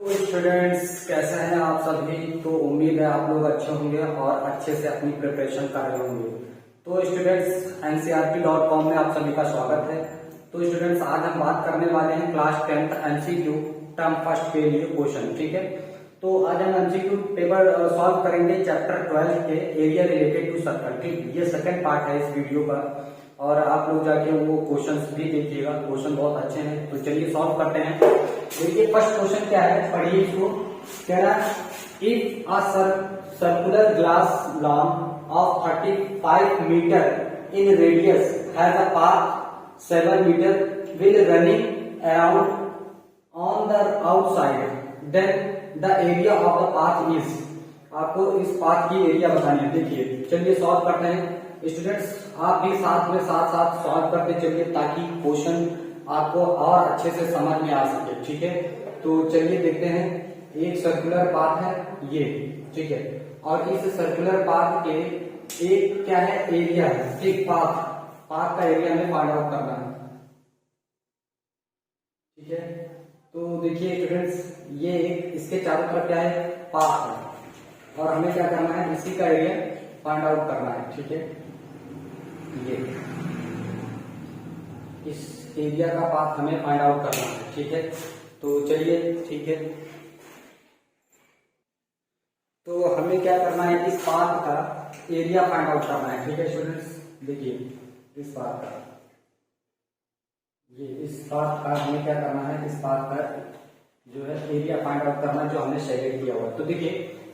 तो स्टूडेंट्स कैसे हैं आप सभी। तो उम्मीद है आप लोग अच्छे होंगे और अच्छे से अपनी प्रिपरेशन कर रहे होंगे। तो स्टूडेंट्स ncrt.com में आप सभी का स्वागत है। तो स्टूडेंट्स आज हम बात करने वाले हैं class 10th MCQ term first के लिए क्वेश्चन। ठीक है, तो आज हम एमसीक्यू पेपर सॉल्व करेंगे चैप्टर 12 के एरिया रिलेटेड टू सर्कल। ठीक, ये सेकंड पार्ट है इस वीडियो का और आप लोग जाके वो क्वेश्चंस भी देखिएगा, क्वेश्चन बहुत अच्छे हैं। तो चलिए सॉल्व करते हैं। देखिए फर्स्ट क्वेश्चन क्या है, पढ़िए इसको। कह रहा है if a circular grass lawn of 35 metre in radius has a path 7 metre will running around on the outside then the area of the path is. आपको इस पाथ की एरिया बतानी है। देखिए चलिए सॉल्व करते हैं स्टूडेंट्स, आप भी साथ में साथ सॉल्व करते चलिए ताकि क्वेश्चन आपको और अच्छे से समझ में आ सके। ठीक है, तो चलिए देखते हैं। एक सर्कुलर पाथ है ये, ठीक है, और इस सर्कुलर पाथ के एक क्या है, एरिया है। ठीक, पाथ का एरिया हमें फाइंड आउट करना है। ठीक है, तो देखिए स्टूडेंट्स ये एक इसके चारों तरफ क्या है, पाथ है और हमें क्या करना है, इसी का एरिया फाइंड आउट करना है। ठीक है, ये इस एरिया का पाथ हमें फाइंड आउट करना है। ठीक है, तो चलिए ठीक है, तो हमें क्या करना है, इस पाथ का एरिया फाइंड आउट करना है। ठीक है स्टूडेंट्स, देखिए इस पाथ का, ये इस पाथ का हमें क्या करना है, इस पाथ का जो है एरिया फाइंड आउट करना जो हमने सेलेक्ट किया हुआ। तो देखिए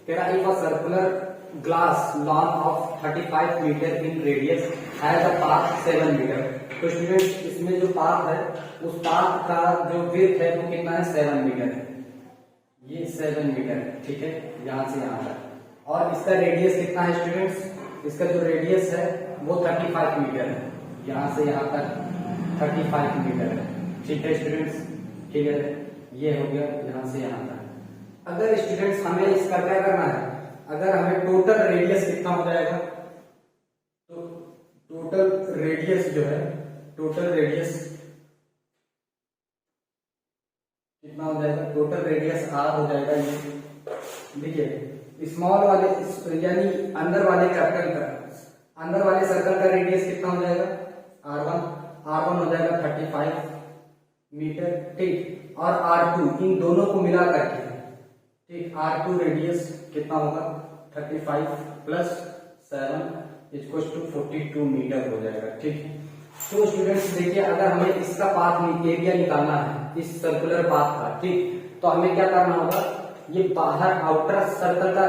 तेरा एक circular grass lawn of 35 metre in radius has a path 7 metre. तो स्टूडेंट्स इसमें जो पाथ है उस पाथ का जो विड्थ है वो कितना है, 7 मीटर है। ये 7 मीटर है। ठीक है, यहां से यहां तक। और इसका रेडियस कितना है स्टूडेंट्स, इसका जो रेडियस है वो 35 मीटर है। यहां से यहां तक 35 मीटर है। ठीक है स्टूडेंट्स, ठीक है, ये हो गया यहां से यहां तक। अगर स्टूडेंट्स हमें इसका क्या करना है, अगर हमें टोटल रेडियस कितना हो जाएगा, तो टोटल रेडियस जो है, टोटल रेडियस कितना हो जाएगा, टोटल रेडियस आर हो जाएगा। ये देखिए स्मॉल वाले यानी अंदर वाले सर्कल का, अंदर वाले सर्कल का रेडियस कितना हो जाएगा, R1 हो जाएगा 35 मीटर। ठीक, और R2 इन दोनों को मिला करके, ठीक, R2 रेडियस कितना होगा, 35 प्लस 7 इक्वल टू 42 मीटर हो जाएगा। ठीक, तो स्टूडेंट्स देखिए अगर हमें इसका पाथ एरिया निकालना है इस सर्कुलर पाथ का, ठीक, तो हमें क्या करना होगा, ये बाहर आउटर सर्कल का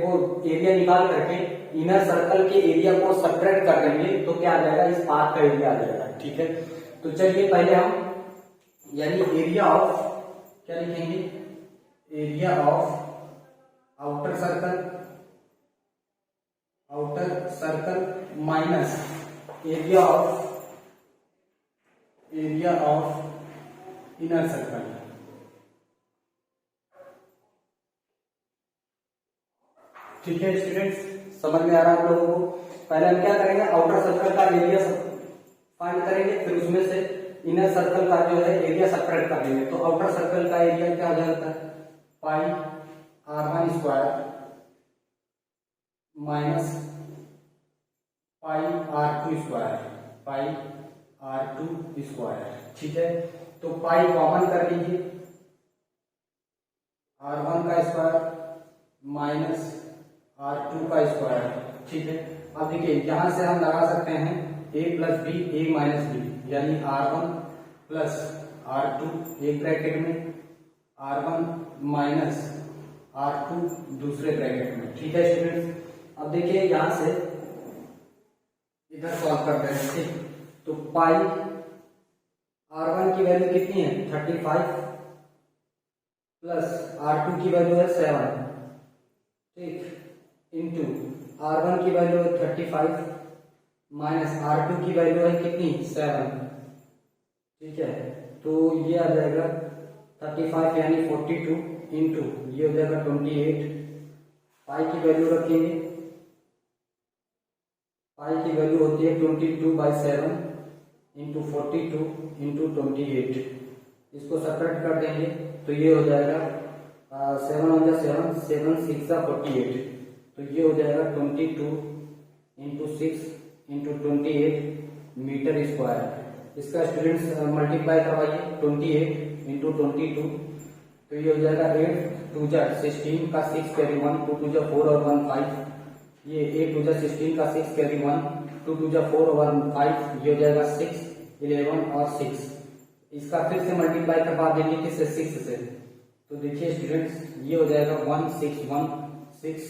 वो एरिया निकाल करके इनर सर्कल के एरिया को सब्ट्रैक्ट कर देंगे तो क्या आ जाएगा, इस पाथ का एरिया आ जाएगा। ठीक है, तो चलिए पहले हम यानी एरिया ऑफ क्या लिखेंगे, area of outer circle minus area of inner circle. ठीक है स्टूडेंट्स, समझ में आ रहा है आप लोगों को। पहले हम क्या करेंगे, आउटर सर्कल का एरिया फाइंड करेंगे, फिर उसमें से इनर सर्कल का जो है एरिया सब्ट्रैक्ट कर देंगे। तो आउटर सर्कल का एरिया क्या हो जाता है, pi R1 square minus pi R2 square, pi R2 square. ठीक है, तो पाई कॉमन कर लीजिए, R1 का स्क्वायर माइनस R2 का स्क्वायर। ठीक है, अब देखिए यहां से हम लगा सकते हैं a plus B, a minus B, यानी R1 प्लस R2 एक ब्रैकेट में, R1 माइनस R2 दूसरे ब्रैकेट में। ठीक है स्टूडेंट्स, अब देखिए यहां से इधर सॉल्व करते हैं। ठीक, तो पाई R1 की वैल्यू कितनी है, 35 प्लस R2 की वैल्यू है 7, ठीक, इंटू R1 की वैल्यू है 35 माइनस R2 की वैल्यू है कितनी, 7। ठीक है, तो ये आ जाएगा 35 यानी 42 इंटू ये हो जाएगा 28। पाई की वैल्यू रखेंगे, पाई की वैल्यू होती है 22/7 इंटू 42 इंटू 28। इसको सेपरेट कर देंगे तो ये हो जाएगा 7 वन जा 7, 7 6 जा 48, तो ये हो जाएगा 22 इंटू 6 इंटू 28 मीटर स्क्वायर। इसका स्टूडेंट्स मल्टीप्लाई करवाइए, 28 इंटू 22, तो ये हो जाएगा 8 2 जा 16 का 6 कैरी 1, 2 2 जा 4 और 1 5, ये 8 2 जा 16 का 6 कैरी 1, 2 2 जा 4 और 1 5, ये हो जाएगा 6 11 और 6। इसका फिर से मल्टीप्लाई करवा देंगे किससे, 6 से, तो देखिए स्टूडेंट्स ये हो जाएगा 1616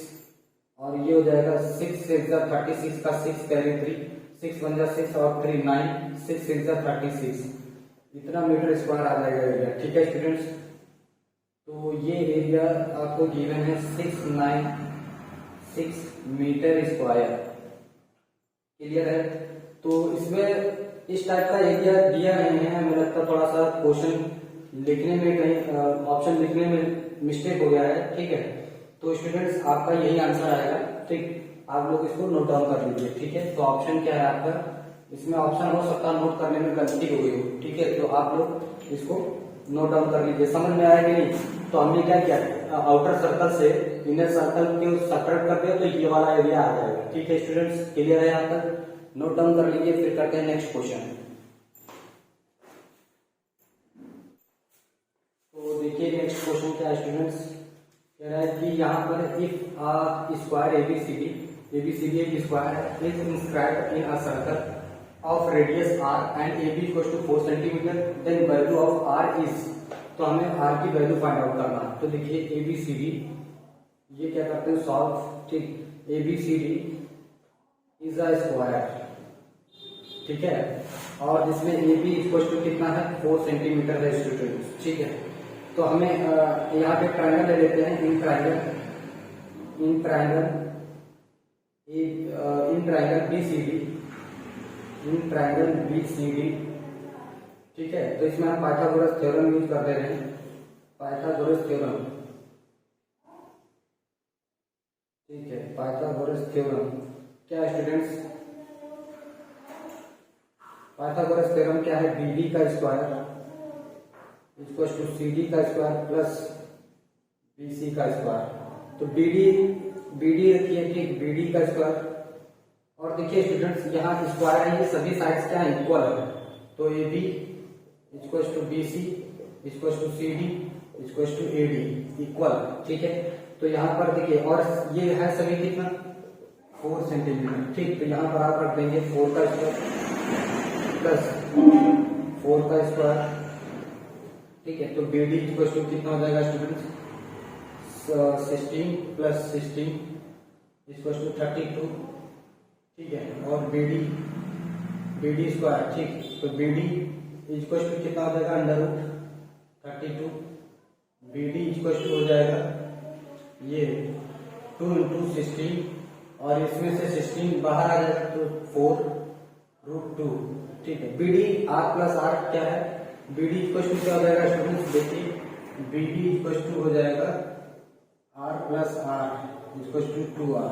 और ये हो जाएगा 6 6 जा 36 का 6 कैरी 3, 6 1 जा 6 और 3 9, 6 6 जा 36, इतना मीटर स्क्वायर आ जाएगा एरिया। ठीक है स्टूडेंट्स, तो ये एरिया आपको गिवन है 696 मीटर स्क्वायर। क्लियर है? तो इसमें इस टाइप का एरिया दिया नहीं है, मुझे लगता है थोड़ा सा क्वेश्चन लिखने में कहीं ऑप्शन लिखने में मिस्टेक हो गया है। ठीक है, तो स्टूडेंट्स आपका यही आंसर आएगा। ठीक, आप लोग इसको नोट डाउन कर लीजिए। ठीक है, तो ऑप्शन क्या है आपका, इसमें ऑप्शन हो सकता है नोट करने में गलती हो गई हो। ठीक है, तो आप लोग इसको नोट डाउन कर लीजिए। समझ में आया कि नहीं? तो हमने क्या किया, आउटर सर्कल से इनर सर्कल को सेपरेट कर दिया, तो ये वाला एरिया आ जाएगा। ठीक है स्टूडेंट्स, क्लियर है? यहाँ पर नोट डाउन कर लीजिए, फिर करते हैं नेक्स्ट क्वेश्चन। तो देखिए नेक्स्ट क्वेश्चन क्या है स्टूडेंट्स, कह रहा है कि यहाँ पर इफ अ स्क्वायर एबीसीडी एक square is inscribed in a circle of radius r and AB equals to 4 centimetre, then value of r is, तो हमें r की वैल्यू फाइंड आउट करना है। तो देखिए एबीसीडी, ये क्या करते हैं सॉल्व। ठीक, एबीसीडी इज अ स्क्वायर, ठीक है, और जिसमें AB इक्वल्स टू कितना है, 4 सेंटीमीटर है स्टूडेंट्स। ठीक है, तो हमें यहाँ पे ट्रायंगल ले लेते हैं, इन ट्रायंगल BCD। ठीक है, तो इसमें हम पाइथागोरस थ्योरम यूज कर दे रहे हैं, पाइथागोरस थ्योरम। ठीक है, पाइथागोरस थ्योरम क्या है स्टूडेंट्स, पाइथागोरस थ्योरम क्या है, BD का स्क्वायर इक्वल टू CD का स्क्वायर प्लस BC का स्क्वायर। तो BD रखिए, ठीक, BD का स्क्वायर, और देखिए स्टूडेंट्स यहाँ स्क्वायर है, ये सभी साइड्स क्या है, इक्वल है, तो AB equal to BC equal to CD equal to AD equal. ठीक है, तो यहाँ पर देखिए, और ये है सभी कितना, 4 सेंटीमीटर। ठीक, तो यहाँ पर आप रख देंगे 4 का स्क्वायर प्लस 4 का स्क्वायर। ठीक है, तो BD इक्वल टू कितना हो जाएगा स्टूडेंट्स, 16 प्लस 16 इक्वल टू 32। ठीक है, और BD स्क्वायर। ठीक, तो BD इक्वल टू कितना हो जाएगा, under root 32। BD equal to हो जाएगा ये 2 इंटू 16, और इसमें से 16 बाहर आ जाएगा तो 4 रूट 2। ठीक है, BD R प्लस R क्या है, BD इक्वल टू क्या हो जाएगा स्टूडेंट्स, देखिए BD इक्वल टू हो जाएगा R plus R equal to 2R,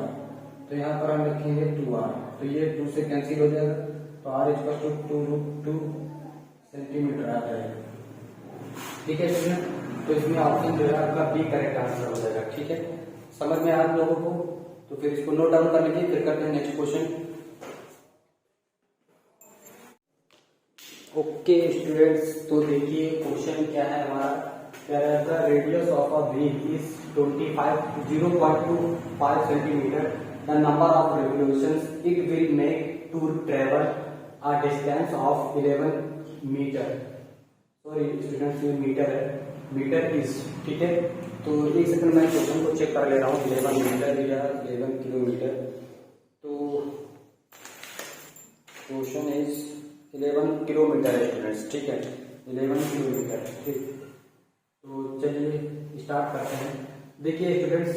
तो यहाँ पर हम रखेंगे 2R, तो ये 2 से कैंसिल हो जाएगा, तो R equal to 2 root 2 centimetre आ जाएगा। ठीक है स्टूडेंट, तो इसमें ऑप्शन जो है आपका बी करेक्ट आंसर हो जाएगा। ठीक है, समझ में आया आप लोगों को? तो फिर इसको नोट डाउन कर लीजिए, फिर करते हैं नेक्स्ट क्वेश्चन। ओके स्टूडेंट्स, तो देखिए क्वेश्चन क्या है हमारा, कह रहा है the radius of a wheel is 0.25 centimetre, the number of revolutions it will make to travel a distance of 11 metre. Sorry students, ये मीटर है, मीटर इज। ठीक है, तो एक सेकंड मैं क्वेश्चन को चेक कर ले रहा हूँ, 11 मीटर या 11 किलोमीटर। तो क्वेश्चन इज 11 किलोमीटर है स्टूडेंट्स। ठीक है, 11 किलोमीटर। ठीक, तो चलिए स्टार्ट करते हैं। देखिए स्टूडेंट्स,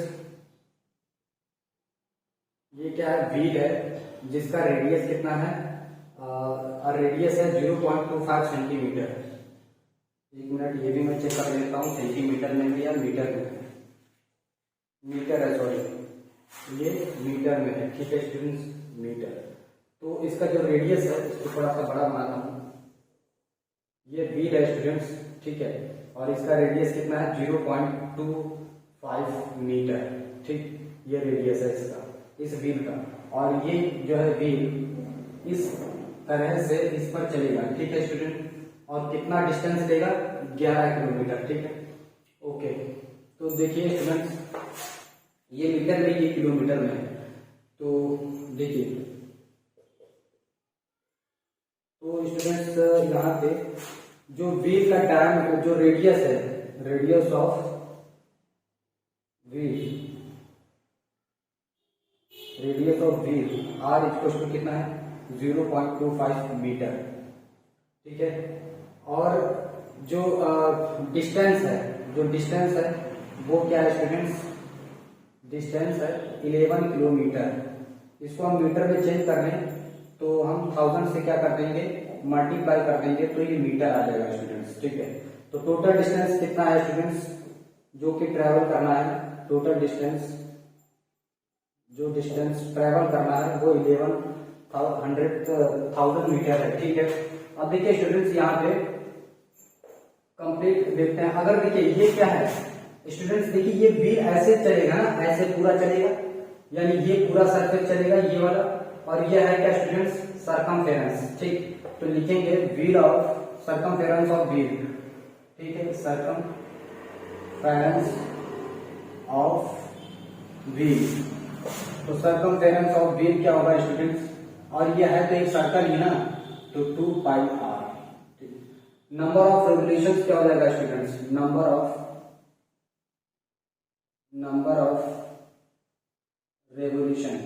ये क्या है, व्हील है जिसका रेडियस कितना है, रेडियस है 0.25 सेंटीमीटर। एक मिनट, ये भी मैं चेक कर लेता हूँ सेंटीमीटर में भी या मीटर में। मीटर है, सॉरी ये मीटर में है। ठीक है स्टूडेंट्स, मीटर। तो इसका जो रेडियस है इसको थोड़ा सा बड़ा बनाता हूँ, ये व्हील है स्टूडेंट्स। ठीक है, और इसका रेडियस कितना है, मीटर। ठीक, ये रेडियस है इसका, इस व्हील का, और ये जो है व्हील इस तरह से इस पर चलेगा। ठीक है स्टूडेंट, और कितना डिस्टेंस लेगा? 11 किलोमीटर। ठीक है, ओके। तो देखिए स्टूडेंट्स, ये मीटर में, ये किलोमीटर में है। तो देखिए, तो स्टूडेंट्स यहाँ पे जो व्हील का डायमीटर, जो रेडियस है, radius of wheel, radius of wheel R equal to कितना है? 0.25 मीटर। ठीक है, और जो डिस्टेंस है, जो डिस्टेंस है वो क्या है स्टूडेंट्स? डिस्टेंस है 11 किलोमीटर। इसको हम मीटर में चेंज कर रहे हैं, तो हम 1000 से क्या कर देंगे? मल्टीप्लाई कर देंगे, तो ये मीटर आ जाएगा स्टूडेंट्स। ठीक है, तो टोटल डिस्टेंस कितना है स्टूडेंट्स जो कि ट्रेवल करना है? टोटल डिस्टेंस, जो डिस्टेंस ट्रेवल करना है वो 11,000 मीटर है। ठीक है, अब देखिए स्टूडेंट्स, यहाँ पे कंप्लीट देखते हैं। अगर देखिए ये क्या है स्टूडेंट्स, देखिए ये व्हील ऐसे चलेगा ना, ऐसे पूरा चलेगा, यानी ये पूरा सर्कल चलेगा ये वाला, और ये है क्या स्टूडेंट्स? सरकमफेरेंस। ठीक, तो लिखेंगे wheel of, circumference of wheel. ठीक है, सरकमफेरेंस ऑफ व्हील। तो सरकमफेरेंस ऑफ व्हील क्या होगा स्टूडेंट्स? और ये है तो एक सर्कल ही ना, तो 2 pi R. Number of revolutions क्या हो जाएगा स्टूडेंट्स? Number of revolution.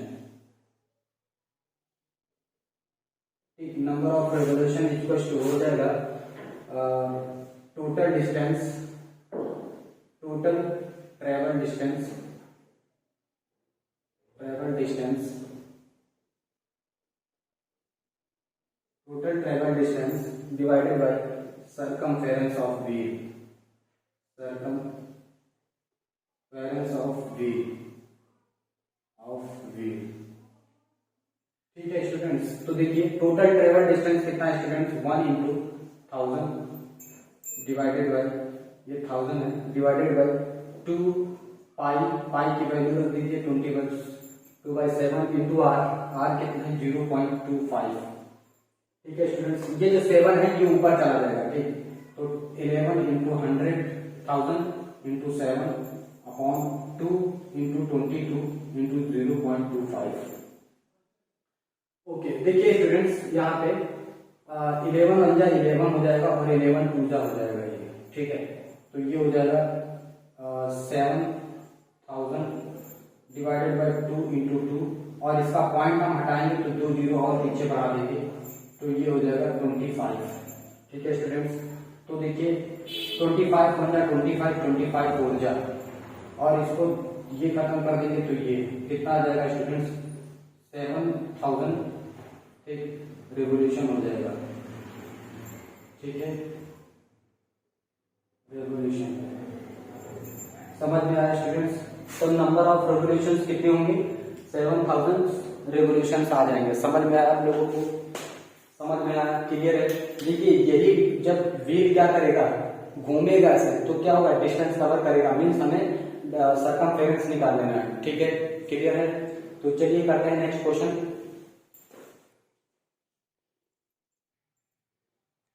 ठीक, number of revolution equal to हो जाएगा total distance, total travel distance, total travel distance divided by circumference of wheel, circumference of wheel। ठीक है स्टूडेंट्स, तो देखिए टोटल ट्रेवल डिस्टेंस कितना है स्टूडेंट्स? 1 into 1000 डिवाइडेड बाय, ये 1000 है, डिवाइडेड बाय 2 पाई, पाई की वैल्यू रख दीजिए 2/7 इंटू आर, आर कितना है? 0.25। ठीक है स्टूडेंट्स, ये जो 7 है ये ऊपर चला जाएगा। ठीक, तो 11 into 100,000 into 7 upon 2 into 22 into 0.25। Okay, देखिए स्टूडेंट्स, यहाँ पे 11 1 जा 11 हो जाएगा, और 11 2 जा हो जाएगा ये। ठीक है, तो ये हो जाएगा 7,000 डिवाइडेड बाय 2 इंटू 2, और इसका पॉइंट हम हटाएंगे तो 2 जीरो और पीछे बढ़ा देंगे, तो ये हो जाएगा 25। ठीक है स्टूडेंट्स, तो देखिए 25 1 जा 25, 25 4 जा, और इसको ये खत्म कर देंगे तो ये कितना आ जाएगा स्टूडेंट्स? 7,000 एक रेवोल्यूशन हो जाएगा। ठीक है, रेवोल्यूशन समझ में आया स्टूडेंट्स? तो नंबर ऑफ रेवोल्यूशंस कितने होंगे? 7,000 रेवोल्यूशंस आ जाएंगे। समझ में आया आप लोगों को? समझ में आया? क्लियर है? देखिए यही जब व्हील क्या करेगा? घूमेगा ऐसे, तो क्या होगा? डिस्टेंस कवर करेगा, मीन्स हमें सरकमफेरेंस निकाल लेना है। ठीक है, क्लियर है? तो चलिए करते हैं नेक्स्ट क्वेश्चन।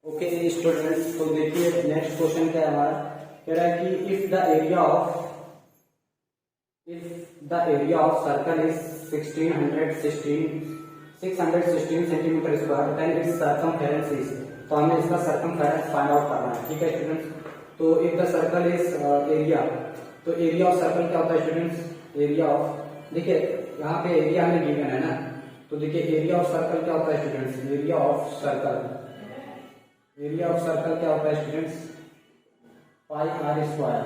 ओके स्टूडेंट्स, तो देखिए नेक्स्ट क्वेश्चन क्या है हमारा? कह रहा है कि if the area of circle is 616 centimetre square, then its circumference is, तो हमें इसका सर्कमफेरेंस फाइंड आउट करना है। ठीक है स्टूडेंट्स, तो if the circle is area, तो एरिया ऑफ सर्कल क्या होता है स्टूडेंट्स? एरिया ऑफ, देखिए यहाँ पे एरिया हमें गिवन है ना, तो देखिए एरिया ऑफ सर्कल क्या होता है स्टूडेंट्स? एरिया ऑफ सर्कल क्या होता है स्टूडेंट्स? पाई आर स्क्वायर,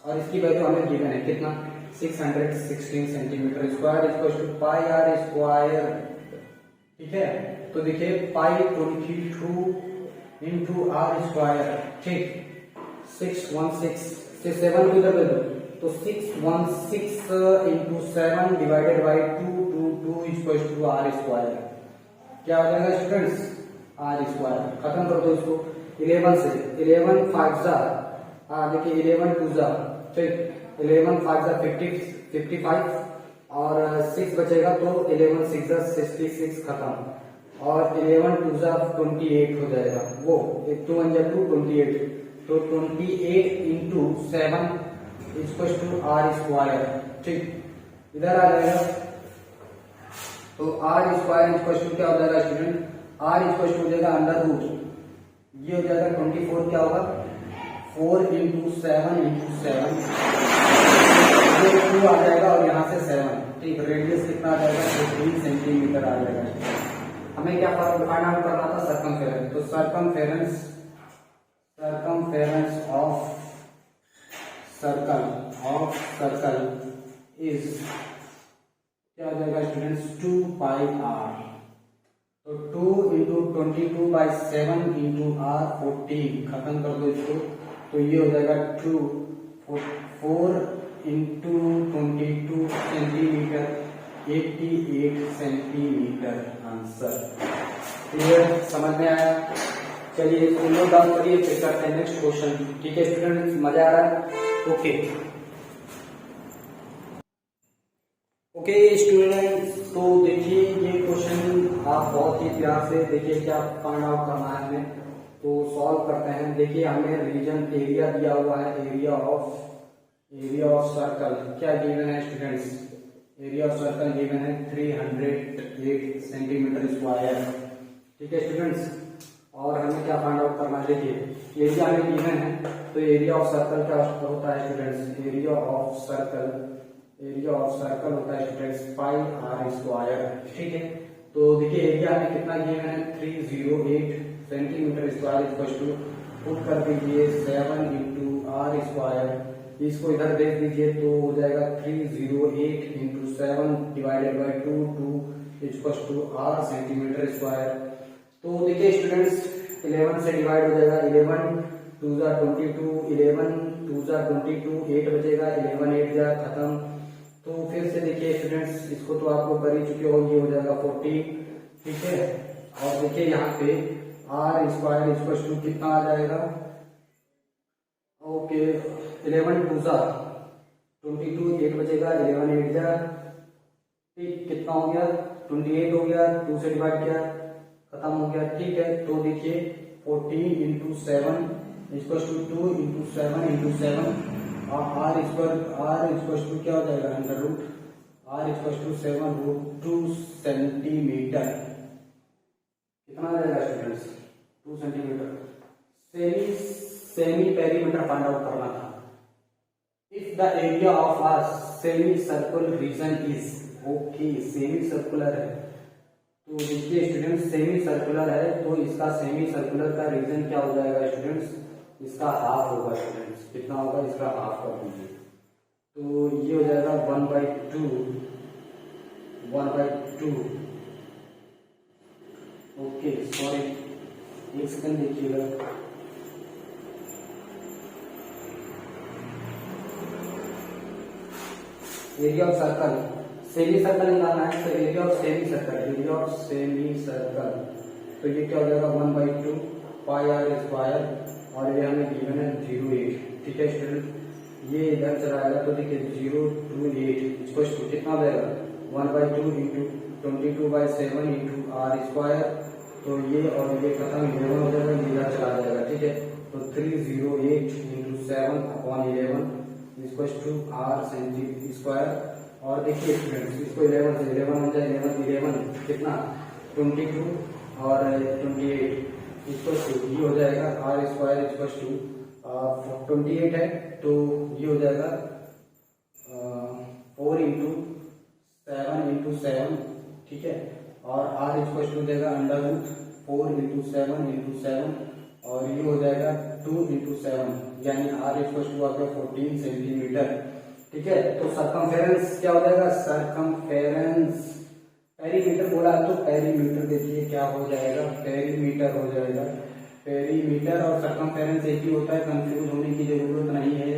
और इसकी वैल्यू हमें गिवन है कितना? 616 centimetre square equal to pi R square. ठीक है, तो देखिए पाई 22 इंटू आर स्क्वायर। ठीक, 616 से 7 को इधर दे दो, तो 616 into 7 divided by 2 equal to R square. क्या हो जाएगा स्टूडेंट्स? Are square. खत्म कर दो इसको 11 से, 11 5 जा, देखिए 11 2 जा, ठीक, 11 5 जा 55 और 6 बचेगा तो 11 6 जा 66 खत्म, और 11 2 जा 28 हो जाएगा, वो 2 1 जा 2 28, तो 28 into 7 equal to R square. ठीक, इधर आ जाएगा तो आर स्क्वायर इक्वल टू क्या हो जाएगा स्टूडेंट, आर इक्वल टू हो जाएगा अंडर रूट, ये हो जाएगा 24 क्या होगा 4 इंटू 7 इंटू 7, ये 2 आ जाएगा और यहाँ से 7। ठीक, रेडियस कितना आ जाएगा 15 सेंटीमीटर आ जाएगा। हमें क्या फाइंड आउट करना था, सर्कमफेरेंस, तो सर्कमफेरेंस ऑफ सर्कल इज क्या हो जाएगा स्टूडेंट्स 2 पाई आर, तो 2 इंटू 22/7 इंटू आर 14, खत्म कर दो इसको, तो ये हो जाएगा 4 into 22 centimetre 88 centimetre answer. Clear, समझ में आया? चलिए नोट डाउन करिए, फिर करते हैं नेक्स्ट क्वेश्चन। ठीक है स्टूडेंट्स, मजा आ रहा है? ओके स्टूडेंट्स, तो देखिए ये क्वेश्चन आप बहुत ही प्यार से देखिए क्या फाइंड आउट करना है हमें, तो सॉल्व करते हैं। देखिए हमें रीजन एरिया दिया हुआ है, एरिया ऑफ सर्कल क्या गिवन है students, area of circle given है 308 सेंटीमीटर स्क्वायर। ठीक है स्टूडेंट्स, और हमें क्या फाइंड आउट करना है, देखिए एरिया हमें गिवन है, तो एरिया ऑफ सर्कल क्या होता है स्टूडेंट्स, एरिया ऑफ सर्कल होता है स्टूडेंट्स पाई आर स्क्वायर। ठीक है, तो देखिए एरिया हमें कितना गिवन है 308 centimetre square equal to, put कर दीजिए 7 इंटू आर स्क्वायर, इसको इधर देख दीजिए तो हो जाएगा 308 into 7 divided by 2 equal to R centimetre square. तो देखिए स्टूडेंट्स 11 से डिवाइड हो जाएगा, 11 2 जा 22, 11 2 जा 22, 8 बचेगा, 11 8 जा खत्म। तो फिर से देखिए स्टूडेंट्स, इसको तो आप लोग कर ही चुके हो, ये हो जाएगा 40। ठीक है, और देखिए यहाँ पे आर स्क्वायर इक्वल टू कितना आ जाएगा, ओके 11 2 जा 22, 8 बचेगा, 11 8 जा, ठीक कितना हो गया 28 हो गया, 2 से डिवाइड किया खत्म हो गया। ठीक है, तो देखिए 14 into 7 equal to 2 into 7 into 7, और आर इक्वल टू क्या हो जाएगा under root, R equal to 7√2 centimetre, कितना आ जाएगा students 2 centimetre. Semi perimeter find out करना था। If the area of a semi circular region is, okay semi circular है, तो देखिए स्टूडेंट्स सेमी सर्कुलर है, तो इसका सेमी सर्कुलर का रीजन क्या हो जाएगा स्टूडेंट्स, इसका हाफ होगा स्टूडेंट्स, कितना होगा इसका हाफ कर दीजिए, तो ये हो जाएगा 1/2, ओके सॉरी एक सेकंड देखिएगा, area of circle semi circle निकालना है, तो एरिया ऑफ सेमी सर्कल, तो ये क्या हो जाएगा 1/2 पाई आर स्क्वायर, और ये हमें गिवन है 08। ठीक है स्टूडेंट, ये इधर चला आएगा, तो देखिए 028 इक्वल टू कितना हो जाएगा 1/2 इंटू 22/7 इंटू आर स्क्वायर, तो ये और ये खत्म 11 हो जाएगा, ये इधर चला जाएगा। ठीक है, तो 308 into 7/11 equal to R centi square, और देखिए स्टूडेंट्स इसको 11 से 11 हो जाए, 11 कितना 22 और 28 इक्वल टू ये हो जाएगा आर स्क्वायर इक्वल टू 28 है, तो ये हो जाएगा 4 इंटू 7, ठीक है, और आर इक्वल टू देगा अंडर रूट 4 इंटू 7 इंटू 7, और ये हो जाएगा 2 इंटू 7, यानी आर इक्वल टू आ गया 14 सेंटीमीटर। ठीक है, तो सर्कमफेरेंस क्या हो जाएगा, सर्कमफेरेंस पेरीमीटर बोला तो पेरीमीटर देखिए क्या हो जाएगा, पेरीमीटर हो जाएगा, पेरीमीटर और सर्कमफेरेंस एक ही होता है, कंफ्यूज होने की जरूरत नहीं है।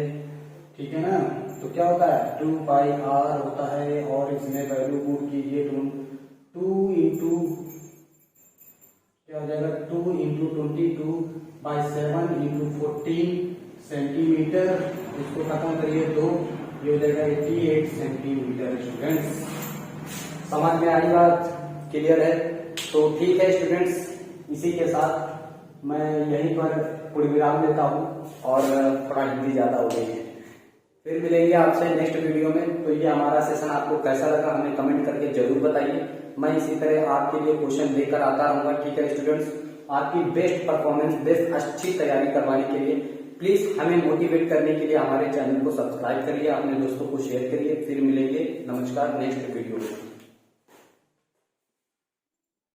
ठीक है ना, तो क्या होता है 2 पाई आर होता है, और इसमें वैल्यू पुट कीजिए 2 इंटू क्या हो जाएगा 2 इंटू 22/7 इंटू 14 सेंटीमीटर, इसको खत्म करिए 2 ये हो जाएगा 88 सेंटीमीटर। स्टूडेंट्स समझ में आई बात? क्लियर है? तो ठीक है स्टूडेंट्स, इसी के साथ मैं यहीं पर पूर्ण विराम देता हूँ और थोड़ा हिंदी ज्यादा हो गई है। फिर मिलेंगे आपसे नेक्स्ट वीडियो में। तो ये हमारा सेशन आपको कैसा लगा हमें कमेंट करके जरूर बताइए। मैं इसी तरह आपके लिए क्वेश्चन लेकर आता रहूंगा। ठीक है स्टूडेंट्स, आपकी बेस्ट परफॉर्मेंस, बेस्ट अच्छी तैयारी करवाने के लिए प्लीज हमें मोटिवेट करने के लिए हमारे चैनल को सब्सक्राइब करिए, अपने दोस्तों को शेयर करिए। फिर मिलेंगे, नमस्कार, नेक्स्ट वीडियो में।